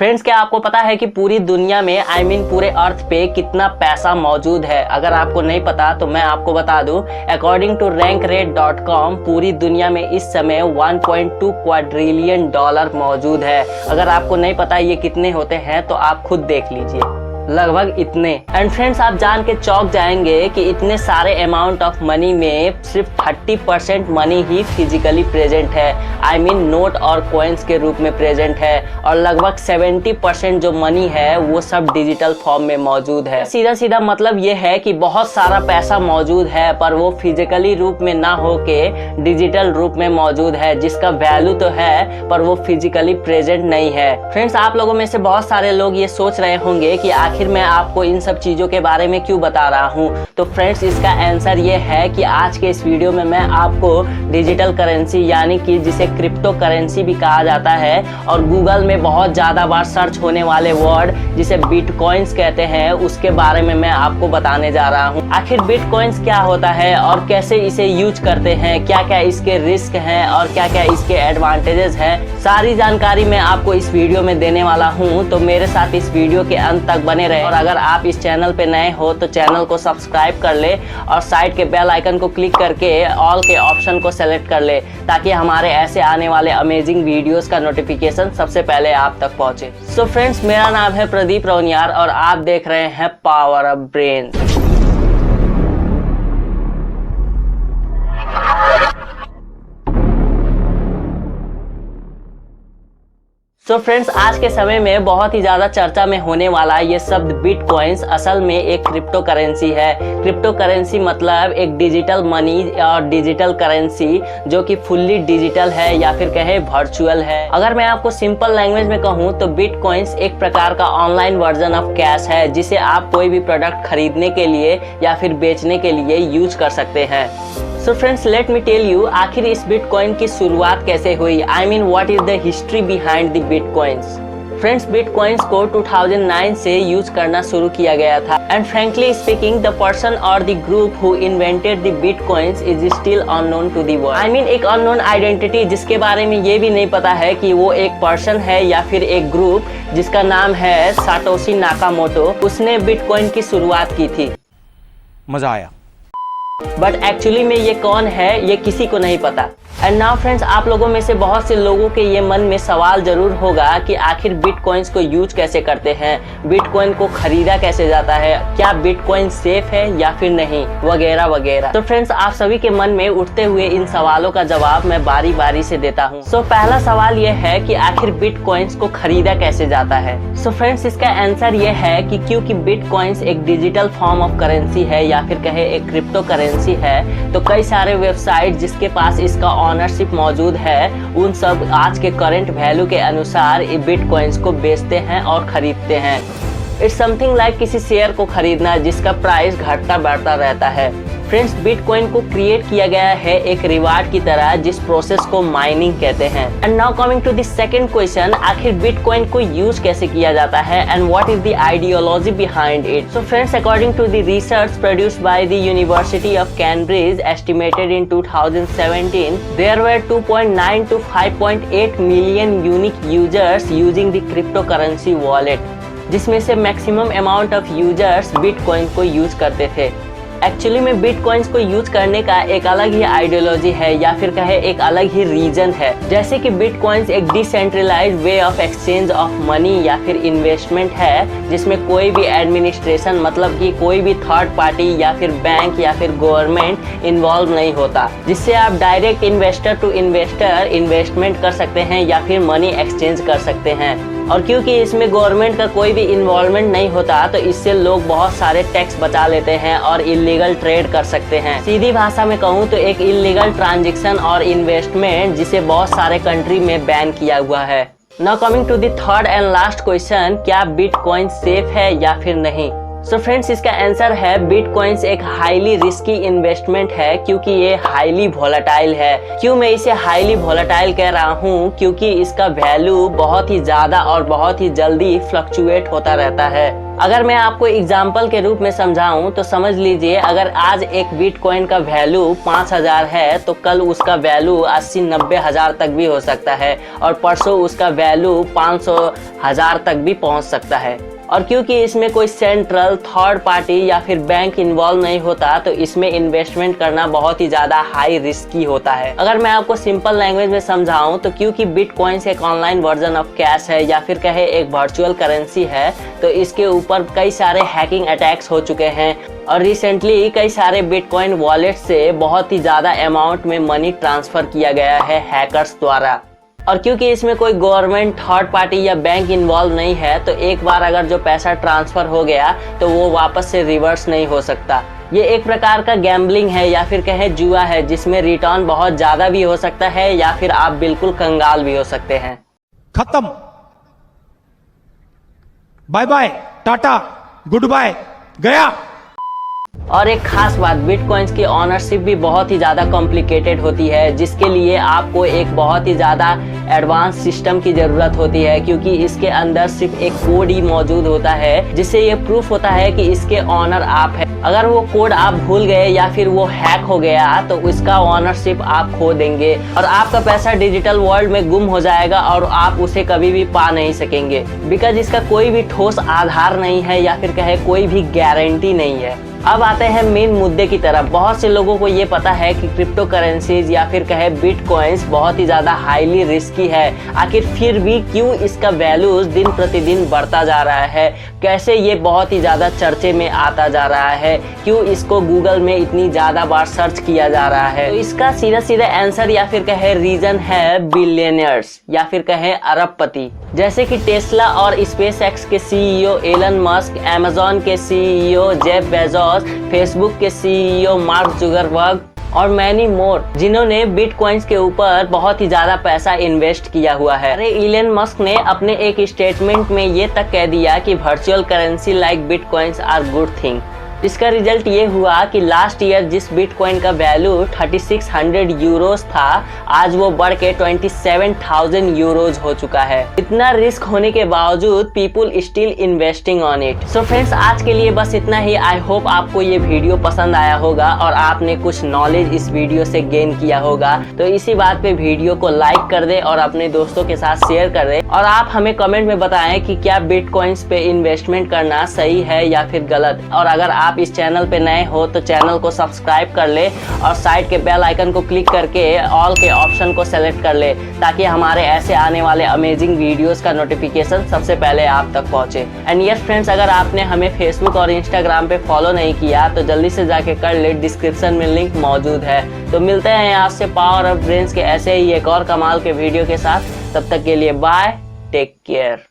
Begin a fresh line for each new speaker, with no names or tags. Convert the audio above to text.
Friends, क्या आपको पता है कि पूरी दुनिया में पूरे अर्थ पे कितना पैसा मौजूद है? अगर आपको नहीं पता तो मैं आपको बता दूं, अकॉर्डिंग टू rankrate.com पूरी दुनिया में इस समय 1.2 क्वाड्रिलियन डॉलर मौजूद है। अगर आपको नहीं पता ये कितने होते हैं तो आप खुद देख लीजिए, लगभग इतने। एंड फ्रेंड्स, आप जान के चौंक जाएंगे कि इतने सारे अमाउंट ऑफ मनी में सिर्फ 30% मनी ही फिजिकली प्रेजेंट है। नोट और कॉइन्स के रूप में प्रेजेंट है, और लगभग 70% जो मनी है वो सब डिजिटल फॉर्म में मौजूद है। सीधा सीधा मतलब ये है कि बहुत सारा पैसा मौजूद है, पर वो फिजिकली रूप में ना होके डिजिटल रूप में मौजूद है, जिसका वैल्यू तो है पर वो फिजिकली प्रेजेंट नहीं है। फ्रेंड्स, आप लोगों में से बहुत सारे लोग ये सोच रहे होंगे कि आखिर मैं आपको इन सब चीजों के बारे में क्यों बता रहा हूँ। तो फ्रेंड्स, इसका आंसर ये है कि आज के इस वीडियो में मैं आपको डिजिटल करेंसी यानी कि जिसे क्रिप्टो करेंसी भी कहा जाता है, और गूगल में बहुत ज्यादा बार सर्च होने वाले वर्ड जिसे बिटकॉइंस कहते हैं, उसके बारे में मैं आपको बताने जा रहा हूँ। आखिर बिटकॉइंस क्या होता है और कैसे इसे यूज करते हैं, क्या क्या इसके रिस्क हैं और क्या क्या इसके एडवांटेजेस हैं, सारी जानकारी मैं आपको इस वीडियो में देने वाला हूँ। तो मेरे साथ इस वीडियो के अंत तक बने रहे, और अगर आप इस चैनल पे नए हो तो चैनल को सब्सक्राइब कर ले और साइड के बेल आइकन को क्लिक करके ऑल के ऑप्शन को सेलेक्ट कर ले, ताकि हमारे ऐसे आने वाले अमेजिंग वीडियोस का नोटिफिकेशन सबसे पहले आप तक पहुंचे। सो फ्रेंड्स, मेरा नाम है प्रदीप रौनियार और आप देख रहे हैं पावर ऑफ ब्रेन। तो फ्रेंड्स, आज के समय में बहुत ही ज्यादा चर्चा में होने वाला ये शब्द बिटकॉइंस असल में एक क्रिप्टो करेंसी है। क्रिप्टो करेंसी मतलब एक डिजिटल मनी और डिजिटल करेंसी जो कि फुल्ली डिजिटल है या फिर कहे वर्चुअल है। अगर मैं आपको सिंपल लैंग्वेज में कहूँ तो बिटकॉइंस एक प्रकार का ऑनलाइन वर्जन ऑफ कैश है, जिसे आप कोई भी प्रोडक्ट खरीदने के लिए या फिर बेचने के लिए यूज कर सकते हैं। So friends, let me tell you, आखिर इस बिटकॉइन की शुरुआत कैसे हुई? What is the history behind the bitcoins? Friends, bitcoins को 2009 से यूज करना शुरू किया गया था, and frankly speaking the person or the group who invented the bitcoins is still unknown to the world. एक अननोन आइडेंटिटी, जिसके बारे में ये भी नहीं पता है कि वो एक पर्सन है या फिर एक ग्रुप, जिसका नाम है साटोशी नाकामोटो, उसने बिटकॉइन की शुरुआत की थी।
मजा आया।
बट एक्चुअली में ये कौन है ये किसी को नहीं पता। एंड नाउ फ्रेंड्स, आप लोगों में से बहुत से लोगों के ये मन में सवाल जरूर होगा कि आखिर बिटकॉइंस को यूज कैसे करते हैं, बिटकॉइन को खरीदा कैसे जाता है, क्या बिटकॉइन सेफ है या फिर नहीं, वगैरह वगैरह। तो फ्रेंड्स, आप सभी के मन में उठते हुए इन सवालों का जवाब मैं बारी बारी से देता हूँ। सो पहला सवाल ये है कि आखिर बिटकॉइंस को खरीदा कैसे जाता है। सो फ्रेंड्स, इसका आंसर ये है कि क्योंकि बिटकॉइंस एक डिजिटल फॉर्म ऑफ करेंसी है या फिर कहे एक क्रिप्टो करेंसी है, तो कई सारे वेबसाइट जिसके पास इसका ऑनरशिप मौजूद है, उन सब आज के करंट वैल्यू के अनुसार बिटकॉइंस को बेचते हैं और खरीदते हैं। इट्स समथिंग लाइक किसी शेयर को खरीदना जिसका प्राइस घटता बढ़ता रहता है। फ्रेंड्स, बिटकॉइन को क्रिएट किया गया है एक रिवार्ड की तरह, जिस प्रोसेस को माइनिंग कहते हैं। And now coming to the second question, आखिर बिटकॉइन को यूज कैसे किया जाता है and what is the ideology behind it. So friends, according to the research produced by the University of Cambridge estimated in 2017, there were 2.9 to 5.8 million unique users using the crypto currency wallet, जिसमें से maximum amount of users bitcoin को use करते थे। Actually में bitcoins को use करने का एक अलग ही आइडियोलॉजी है या फिर कहे एक अलग ही रीजन है। जैसे कि बिटकॉइंस एक decentralised way of exchange of money या फिर इन्वेस्टमेंट है, जिसमें कोई भी एडमिनिस्ट्रेशन मतलब कि कोई भी थर्ड पार्टी या फिर बैंक या फिर गवर्नमेंट इन्वॉल्व नहीं होता, जिससे आप direct investor to investor investment कर सकते हैं या फिर मनी एक्सचेंज कर सकते हैं। और क्योंकि इसमें गवर्नमेंट का कोई भी इन्वॉल्वमेंट नहीं होता, तो इससे लोग बहुत सारे टैक्स बचा लेते हैं और इलीगल ट्रेड कर सकते हैं। सीधी भाषा में कहूँ तो एक इलीगल ट्रांजैक्शन और इन्वेस्टमेंट जिसे बहुत सारे कंट्री में बैन किया हुआ है। Now coming to the third and last question, क्या बिटकॉइन सेफ है या फिर नहीं। सो फ्रेंड्स, इसका आंसर है बिटकॉइंस एक हाईली रिस्की इन्वेस्टमेंट है क्योंकि ये हाईली वोलेटाइल है। क्यों मैं इसे हाईली वोलेटाइल कह रहा हूँ? क्योंकि इसका वैल्यू बहुत ही ज्यादा और बहुत ही जल्दी फ्लक्चुएट होता रहता है। अगर मैं आपको एग्जाम्पल के रूप में समझाऊं तो समझ लीजिए, अगर आज एक बिटकॉइन का वैल्यू 5000 है तो कल उसका वैल्यू 80-90 हजार तक भी हो सकता है और परसों उसका वैल्यू 500,000 तक भी पहुंच सकता है। और क्योंकि इसमें कोई सेंट्रल थर्ड पार्टी या फिर बैंक इन्वॉल्व नहीं होता तो इसमें इन्वेस्टमेंट करना बहुत ही ज्यादा हाई रिस्की होता है। अगर मैं आपको सिंपल लैंग्वेज में समझाऊं तो क्योंकि बिटकॉइंस एक ऑनलाइन वर्जन ऑफ कैश है या फिर कहे एक वर्चुअल करेंसी है, तो इसके ऊपर कई सारे हैकिंग अटैक्स हो चुके हैं और रिसेंटली कई सारे बिटकॉइन वॉलेट से बहुत ही ज्यादा अमाउंट में मनी ट्रांसफर किया गया है हैकर्स द्वारा। और क्योंकि इसमें कोई गवर्नमेंट थर्ड पार्टी या बैंक इन्वॉल्व नहीं है तो एक बार अगर जो पैसा ट्रांसफर हो गया तो वो वापस से रिवर्स नहीं हो सकता। ये एक प्रकार का गैम्बलिंग है या फिर कहे जुआ है जिसमें रिटर्न बहुत ज्यादा भी हो सकता है या फिर आप बिल्कुल कंगाल भी हो सकते हैं।
खत्म, bye bye, tata, goodbye, गया।
और एक खास बात, बिटकॉइंस की ऑनरशिप भी बहुत ही ज़्यादा कॉम्प्लिकेटेड होती है जिसके लिए आपको एक बहुत ही ज़्यादा एडवांस सिस्टम की ज़रूरत होती है क्योंकि इसके अंदर सिर्फ एक कोड ही मौजूद होता है जिससे ये प्रूफ होता है कि इसके ऑनर आप हैं। अगर वो कोड आप भूल गए या फिर वो हैक हो गया तो उसका ऑनरशिप आप खो देंगे और आपका पैसा डिजिटल वर्ल्ड में गुम हो जाएगा और आप उसे कभी भी पा नहीं सकेंगे बिकॉज इसका कोई भी ठोस आधार नहीं है या फिर कहे कोई भी गारंटी नहीं है। अब आते हैं मेन मुद्दे की तरफ। बहुत से लोगों को ये पता है कि क्रिप्टो करेंसीज या फिर कहे बिटकॉइंस बहुत ही ज़्यादा हाईली रिस्की है, आखिर फिर भी क्यों इसका वैल्यूज दिन प्रतिदिन बढ़ता जा रहा है, कैसे ये बहुत ही ज़्यादा चर्चे में आता जा रहा है, क्यों इसको गूगल में इतनी ज़्यादा बार सर्च किया जा रहा है। तो इसका सीधा सीधा आंसर या फिर कहे रीजन है बिलियनियर्स या फिर कहे अरबपति, जैसे कि टेस्ला और स्पेस एक्स के सीईओ एलन मस्क, अमेजॉन के सीईओ जेफ बेजोस, फेसबुक के सीईओ मार्क जुकरबर्ग और मैनी मोर, जिन्होंने बिटकॉइंस के ऊपर बहुत ही ज्यादा पैसा इन्वेस्ट किया हुआ है। अरे एलन मस्क ने अपने एक स्टेटमेंट में ये तक कह दिया कि virtual currency like bitcoins are good thing. इसका रिजल्ट ये हुआ कि लास्ट ईयर जिस बिटकॉइन का वैल्यू 3600 यूरोज था, आज वो बढ़ के 27,000 यूरोज हो चुका है। इतना रिस्क होने के बावजूद people still investing on it. So friends, आज के लिए बस इतना ही। आई होप आपको ये वीडियो पसंद आया होगा और आपने कुछ नॉलेज इस वीडियो से गेन किया होगा। तो इसी बात पे वीडियो को लाइक कर दे और अपने दोस्तों के साथ शेयर कर दे और आप हमें कमेंट में बताएं कि क्या बिटकॉइंस पे इन्वेस्टमेंट करना सही है या फिर गलत। और अगर आप इस चैनल पे नए हो तो चैनल को सब्सक्राइब कर ले और साइड के बेल आइकन को क्लिक करके ऑल के ऑप्शन को सेलेक्ट कर ले ताकि हमारे ऐसे आने वाले अमेजिंग वीडियोस का नोटिफिकेशन सबसे पहले आप तक पहुंचे। एंड यस फ्रेंड्स, अगर आपने हमें फेसबुक और इंस्टाग्राम पे फॉलो नहीं किया तो जल्दी से जाके कर ले, डिस्क्रिप्शन में लिंक मौजूद है। तो मिलते हैं आपसे पावर ऑफ ब्रेन्स के ऐसे ही एक और कमाल के वीडियो के साथ। तब तक के लिए बाय, टेक केयर।